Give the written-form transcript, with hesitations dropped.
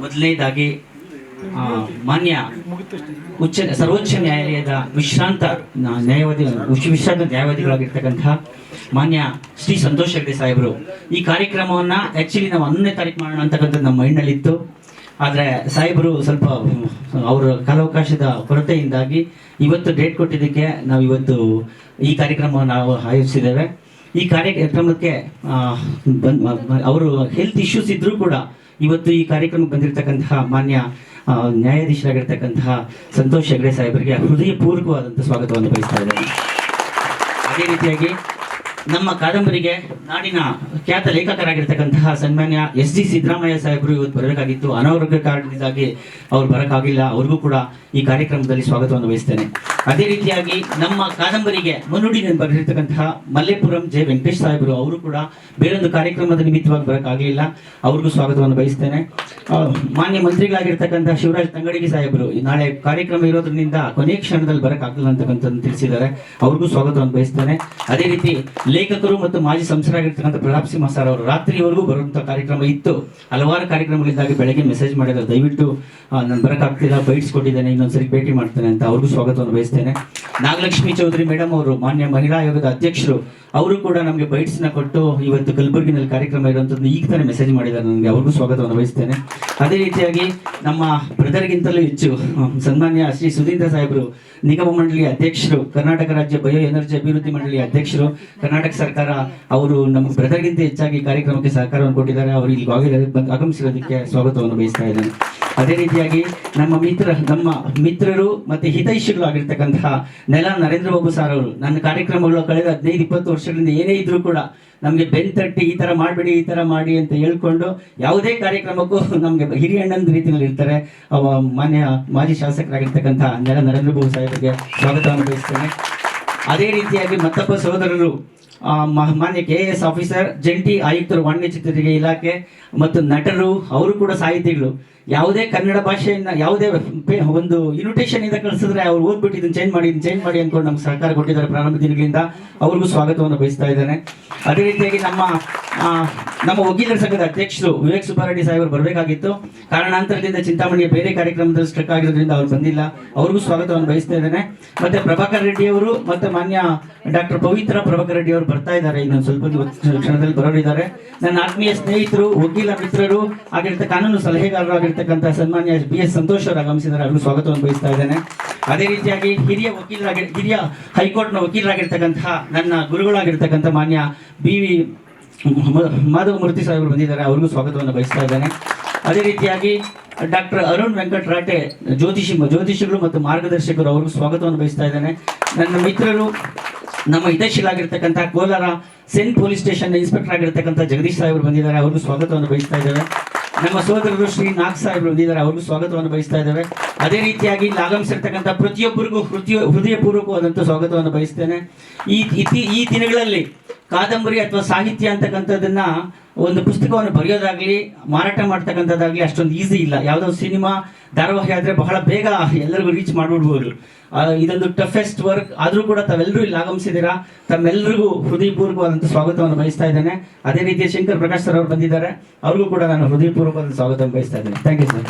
ಮೊದಲನೇದಾಗಿ ಮಾನ್ಯ ಸರ್ವೋಚ್ಚ ನ್ಯಾಯಾಲಯದ ವಿಶ್ರಾಂತ ನ್ಯಾಯವಾದಿಗಳಾಗಿರ್ತಕ್ಕಂತಹ ಮಾನ್ಯ ಶ್ರೀ ಸಂತೋಷ್ ಹೆಗ್ಡೆ ಸಾಹೇಬರು ಈ ಕಾರ್ಯಕ್ರಮವನ್ನ ಆಕ್ಚುಲಿ ನಾವು 11ನೇ ತಾರೀಕು ಮಾಡೋಣ ಅಂತಕ್ಕಂಥದ್ದು ನಮ್ಮ ಮೈಂಡ್ನಲ್ಲಿತ್ತು. ಆದರೆ ಸಾಹೇಬರು ಸ್ವಲ್ಪ ಅವರ ಕಾಲಾವಕಾಶದ ಕೊರತೆಯಿಂದಾಗಿ ಇವತ್ತು ಡೇಟ್ ಕೊಟ್ಟಿದ್ದಕ್ಕೆ ನಾವು ಇವತ್ತು ಈ ಕಾರ್ಯಕ್ರಮವನ್ನು ನಾವು ಆಯೋಜಿಸಿದ್ದೇವೆ. ಈ ಕಾರ್ಯಕ್ರಮಕ್ಕೆ ಅವರು ಹೆಲ್ತ್ ಇಶ್ಯೂಸ್ ಇದ್ರೂ ಕೂಡ ಇವತ್ತು ಈ ಕಾರ್ಯಕ್ರಮಕ್ಕೆ ಬಂದಿರತಕ್ಕಂತಹ ಮಾನ್ಯ ನ್ಯಾಯಾಧೀಶರಾಗಿರ್ತಕ್ಕಂತಹ ಸಂತೋಷ್ ಹೆಗ್ಡೆ ಸಾಹೇಬರಿಗೆ ಹೃದಯಪೂರ್ವಕವಾದಂಥ ಸ್ವಾಗತವನ್ನು ಬಯಸ್ತಾ ಇದ್ದೇನೆ. ಅದೇ ರೀತಿಯಾಗಿ ನಮ್ಮ ಕಾದಂಬರಿಗೆ ನಾಡಿನ ಖ್ಯಾತ ಲೇಖಕರಾಗಿರ್ತಕ್ಕಂತಹ ಸನ್ಮಾನ್ಯ ಎಸ್.ಡಿ. ಸಿದ್ದರಾಮಯ್ಯ ಸಾಹೇಬರು ಇವತ್ತು ಬರಬೇಕಾಗಿತ್ತು. ಅನಾರೋಗ್ಯ ಕಾರಣದಿಂದಾಗಿ ಅವ್ರು ಬರೋಕ್ಕಾಗಿಲ್ಲ. ಅವ್ರಿಗೂ ಕೂಡ ಈ ಕಾರ್ಯಕ್ರಮದಲ್ಲಿ ಸ್ವಾಗತವನ್ನು ವಹಿಸ್ತೇನೆ. ಅದೇ ರೀತಿಯಾಗಿ ನಮ್ಮ ಕಾದಂಬರಿಗೆ ಮುನ್ನುಡಿಯನ್ನು ಬರೆದಿರ್ತಕ್ಕಂತಹ ಮಲ್ಲೇಪುರಂ ಜೆ ವೆಂಕಟೇಶ್ ಸಾಹೇಬರು ಅವರು ಕೂಡ ಬೇರೊಂದು ಕಾರ್ಯಕ್ರಮದ ನಿಮಿತ್ತವಾಗಿ ಬರೋಕ್ಕಾಗಲಿಲ್ಲ. ಅವ್ರಿಗೂ ಸ್ವಾಗತವನ್ನು ಬಯಸ್ತೇನೆ. ಮಾನ್ಯ ಮಂತ್ರಿಗಳಾಗಿರ್ತಕ್ಕಂತಹ ಶಿವರಾಜ್ ತಂಗಡಗಿ ಸಾಹೇಬರು ನಾಳೆ ಕಾರ್ಯಕ್ರಮ ಇರೋದ್ರಿಂದ ಕೊನೆಯ ಕ್ಷಣದಲ್ಲಿ ಬರೋಕ್ಕಾಗಲ್ಲ ಅಂತಕ್ಕಂಥದ್ದು ತಿಳಿಸಿದ್ದಾರೆ. ಅವ್ರಿಗೂ ಸ್ವಾಗತವನ್ನು ಬಯಸ್ತೇನೆ. ಅದೇ ರೀತಿ ಲೇಖಕರು ಮತ್ತು ಮಾಜಿ ಸಂಸದರಾಗಿರ್ತಕ್ಕಂಥ ಪ್ರತಾಪ್ ಸಿಂಹ ಸರ್ ಅವರು ರಾತ್ರಿವರೆಗೂ ಬರುವಂಥ ಕಾರ್ಯಕ್ರಮ ಇತ್ತು. ಹಲವಾರು ಕಾರ್ಯಕ್ರಮಗಳಿಂದಾಗಿ ಬೆಳಗ್ಗೆ ಮೆಸೇಜ್ ಮಾಡಿದ್ದಾರೆ, ದಯವಿಟ್ಟು ನಾನು ಬರೋಕ್ಕಾಗ್ತಿಲ್ಲ, ಬೈಟ್ಸ್ ಕೊಟ್ಟಿದ್ದೇನೆ, ಇನ್ನೊಂದ್ಸರಿ ಭೇಟಿ ಮಾಡ್ತೇನೆ ಅಂತ. ಅವ್ರಿಗೂ ಸ್ವಾಗತವನ್ನು ಬಯಸ್ತೇನೆ. ನಾಗಲಕ್ಷ್ಮಿ ಚೌಧರಿ ಮೇಡಮ್ ಅವರು ಮಾನ್ಯ ಮಹಿಳಾ ಆಯೋಗದ ಅಧ್ಯಕ್ಷರು, ಅವರು ಕೂಡ ನಮಗೆ ಬೈಟ್ಸ್ನ ಕೊಟ್ಟು ಇವತ್ತು ಕಲಬುರಗಿನಲ್ಲಿ ಕಾರ್ಯಕ್ರಮ ಇರುವಂಥದ್ದು ಈಗ ತಾನೇ ಮೆಸೇಜ್ ಮಾಡಿದ್ದಾರೆ ನನಗೆ. ಅವ್ರಿಗೂ ಸ್ವಾಗತವನ್ನು ವಹಿಸ್ತೇನೆ. ಅದೇ ರೀತಿಯಾಗಿ ನಮ್ಮ ಬ್ರದರ್ಗಿಂತಲೂ ಹೆಚ್ಚು ಸನ್ಮಾನ್ಯ ಶ್ರೀ ಸುಧೀಂದ್ರ ಸಾಹೇಬರು ನಿಗಮ ಮಂಡಳಿಯ ಅಧ್ಯಕ್ಷರು, ಕರ್ನಾಟಕ ರಾಜ್ಯ ಬಯೋ ಎನರ್ಜಿ ಅಭಿವೃದ್ಧಿ ಮಂಡಳಿಯ ಅಧ್ಯಕ್ಷರು, ಕರ್ನಾಟಕ ಸರ್ಕಾರ, ಅವರು ನಮ್ಮ ಬ್ರದರ್ಗಿಂತ ಹೆಚ್ಚಾಗಿ ಕಾರ್ಯಕ್ರಮಕ್ಕೆ ಸಹಕಾರವನ್ನು ಕೊಟ್ಟಿದ್ದಾರೆ. ಅವರು ಇಲ್ಲಿ ಆಗಮಿಸಿರೋದಕ್ಕೆ ಸ್ವಾಗತವನ್ನು ಬಯಸ್ತಾ ಇದ್ದೇನೆ. ಅದೇ ರೀತಿಯಾಗಿ ನಮ್ಮ ಮಿತ್ರರು ಮತ್ತೆ ಹಿತೈಷಿಗಳು ಆಗಿರ್ತಕ್ಕಂತಹ ನೆಲ ನರೇಂದ್ರ ಬಾಬು ಸಾರ್ ಅವರು ನನ್ನ ಕಾರ್ಯಕ್ರಮಗಳು ಕಳೆದ 15-20 ವರ್ಷಗಳಿಂದ ಏನೇ ಇದ್ರೂ ಕೂಡ ನಮಗೆ ಬೆನ್ ತಟ್ಟಿ ಈ ತರ ಮಾಡಬೇಡಿ, ಈ ತರ ಮಾಡಿ ಅಂತ ಹೇಳ್ಕೊಂಡು ಯಾವುದೇ ಕಾರ್ಯಕ್ರಮಕ್ಕೂ ನಮಗೆ ಹಿರಿಯ ಅಣ್ಣನ ರೀತಿಯಲ್ಲಿ ಇರ್ತಾರೆ. ಮಾನ್ಯ ಮಾಜಿ ಶಾಸಕರಾಗಿರ್ತಕ್ಕಂಥ ನೆಲ ನರೇಂದ್ರ ಬಾಬು ಸಾಹೇಬರಿಗೆ ಸ್ವಾಗತವನ್ನು ಬಯಸ್ತೇನೆ. ಅದೇ ರೀತಿಯಾಗಿ ಮತ್ತೊಬ್ಬ ಸಹೋದರರು ಮಾನ್ಯ KAS ಆಫೀಸರ್, ಜಂಟಿ ಆಯುಕ್ತರು, ವಾಣಿಜ್ಯ ಚಿತ್ರರಿಗೆ ಇಲಾಖೆ ಮತ್ತು ನಟರು, ಅವರು ಕೂಡ ಸಾಹಿತಿಗಳು. ಯಾವುದೇ ಕನ್ನಡ ಭಾಷೆಯನ್ನ ಯಾವುದೇ ಒಂದು ಇನ್ವಿಟೇಷನ್ ಇಂದ ಕಳಿಸಿದ್ರೆ ಅವ್ರು ಓದ್ಬಿಟ್ಟು ಇದನ್ನ ಚೇಂಜ್ ಮಾಡಿ ಅನ್ಕೊಂಡು ನಮ್ಗೆ ಸಹಕಾರ ಕೊಟ್ಟಿದ್ದಾರೆ ಪ್ರಾರಂಭ ದಿನಗಳಿಂದ. ಅವ್ರಿಗೂ ಸ್ವಾಗತವನ್ನು ಬಯಸ್ತಾ ಇದ್ದೇನೆ. ಅದೇ ರೀತಿಯಾಗಿ ನಮ್ಮ ವಕೀಲರ ಸಂಘದ ಅಧ್ಯಕ್ಷರು ವಿವೇಕ್ ಸುಬ್ಬಾರೆಡ್ಡಿ ಸಾಹೇಬರು ಬರಬೇಕಾಗಿತ್ತು. ಕಾರಣಾಂತರದಿಂದ ಚಿಂತಾಮಣಿಯ ಬೇರೆ ಕಾರ್ಯಕ್ರಮದಲ್ಲಿ ಸ್ಟ್ರಕ್ ಆಗಿರೋದ್ರಿಂದ ಅವ್ರು ಬಂದಿಲ್ಲ. ಅವ್ರಿಗೂ ಸ್ವಾಗತವನ್ನು ಬಯಸ್ತಾ ಇದ್ದೇನೆ. ಮತ್ತೆ ಪ್ರಭಾಕರ್ ರೆಡ್ಡಿ ಅವರು ಮತ್ತೆ ಮಾನ್ಯ ಡಾಕ್ಟರ್ ಪವಿತ್ರ ಪ್ರಭಾಕರ್ ರೆಡ್ಡಿ ಅವರು ಬರ್ತಾ ಇದ್ದಾರೆ. ಇನ್ನೊಂದು ಸ್ವಲ್ಪ ಕ್ಷಣದಲ್ಲಿ ಬರೋರಿದ್ದಾರೆ. ನನ್ನ ಆತ್ಮೀಯ ಸ್ನೇಹಿತರು, ವಕೀಲ ಮಿತ್ರರು ಕಾನೂನು ಸಲಹೆಗಾರರು ಆಗಿರ್ತಕ್ಕಂಥ ಸನ್ಮಾನ್ಯ BS ಸಂತೋಷ್ ಅವರು ಆಗಮಿಸಿದ್ದಾರೆ. ಅವ್ರಿಗೂ ಸ್ವಾಗತವನ್ನು ಬಯಸ್ತಾ ಇದ್ದೇನೆ. ಅದೇ ರೀತಿಯಾಗಿ ಹಿರಿಯ ಹೈಕೋರ್ಟ್ನ ವಕೀಲರಾಗಿರ್ತಕ್ಕಂತಹ ನನ್ನ ಗುರುಗಳಾಗಿರ್ತಕ್ಕಂಥ ಮಾನ್ಯ BV ಮಾಧವಮೂರ್ತಿ ಸಾಹೇಬರು ಬಂದಿದ್ದಾರೆ. ಅವ್ರಿಗೂ ಸ್ವಾಗತವನ್ನು ಬಯಸ್ತಾ ಇದ್ದೇನೆ. ಅದೇ ರೀತಿಯಾಗಿ ಡಾಕ್ಟರ್ ಅರುಣ್ ವೆಂಕಟರಾಟೆ ಜ್ಯೋತಿಷಿಗಳು ಮತ್ತು ಮಾರ್ಗದರ್ಶಕರು, ಅವ್ರಿಗೂ ಸ್ವಾಗತವನ್ನು ಬಯಸ್ತಾ ಇದ್ದೇನೆ. ನನ್ನ ಮಿತ್ರರು, ನಮ್ಮ ಹಿತೈಷಿಗಳಾಗಿರ್ತಕ್ಕಂಥ ಕೋಲಾರ ಸೆಂಟ್ ಪೊಲೀಸ್ ಸ್ಟೇಷನ್ ಇನ್ಸ್ಪೆಕ್ಟರ್ ಆಗಿರ್ತಕ್ಕಂಥ ಜಗದೀಶ್ ಸಾಹೇಬರು ಬಂದಿದ್ದಾರೆ. ಅವ್ರಿಗೂ ಸ್ವಾಗತವನ್ನು ಬಯಸ್ತಾ ಇದ್ದೇವೆ. ನಮ್ಮ ಸೋದರರು ಶ್ರೀ ನಾಗ್ ಸಾಹೇಬರು ಬಂದಿದ್ದಾರೆ. ಅವ್ರಿಗೂ ಸ್ವಾಗತವನ್ನು ಬಯಸ್ತಾ ಇದ್ದೇವೆ. ಅದೇ ರೀತಿಯಾಗಿ ಇಲ್ಲಿ ಆಗಮಿಸಿರ್ತಕ್ಕಂಥ ಪ್ರತಿಯೊಬ್ಬರಿಗೂ ಹೃದಯಪೂರ್ವಕವಾದಂಥ ಸ್ವಾಗತವನ್ನು ಬಯಸ್ತೇನೆ. ಈ ದಿನಗಳಲ್ಲಿ ಕಾದಂಬರಿ ಅಥವಾ ಸಾಹಿತ್ಯ ಅಂತಕ್ಕಂಥದ್ದನ್ನ ಒಂದು ಪುಸ್ತಕವನ್ನು ಬರೆಯೋದಾಗ್ಲಿ ಮಾರಾಟ ಮಾಡ್ತಕ್ಕಂಥದ್ದಾಗ್ಲಿ ಅಷ್ಟೊಂದು ಈಸಿ ಇಲ್ಲ. ಯಾವುದೋ ಸಿನಿಮಾ ಧಾರಾವಾಹಿ ಆದ್ರೆ ಬಹಳ ಬೇಗ ಎಲ್ಲರಿಗೂ ರೀಚ್ ಮಾಡ್ಬಿಡ್ಬೋದು. ಇದೊಂದು ಟಫೆಸ್ಟ್ ವರ್ಕ್. ಆದ್ರೂ ಕೂಡ ತಾವೆಲ್ಲರೂ ಇಲ್ಲಿ ಆಗಮಿಸಿದ್ದೀರಾ. ತಮ್ಮೆಲ್ಲರಿಗೂ ಹೃದಯಪೂರ್ವಕವಾದಂಥ ಸ್ವಾಗತವನ್ನು ಬಯಸ್ತಾ ಇದ್ದೇನೆ. ಅದೇ ರೀತಿಯ ಶಂಕರ್ ಪ್ರಕಾಶ್ ಸರ್ ಅವರು ಬಂದಿದ್ದಾರೆ. ಅವ್ರಿಗೂ ಕೂಡ ನಾನು ಹೃದಯಪೂರ್ವಕವಾದ ಸ್ವಾಗತವನ್ನು ಬಯಸ್ತಾ ಇದ್ದೇನೆ. Thank you sir.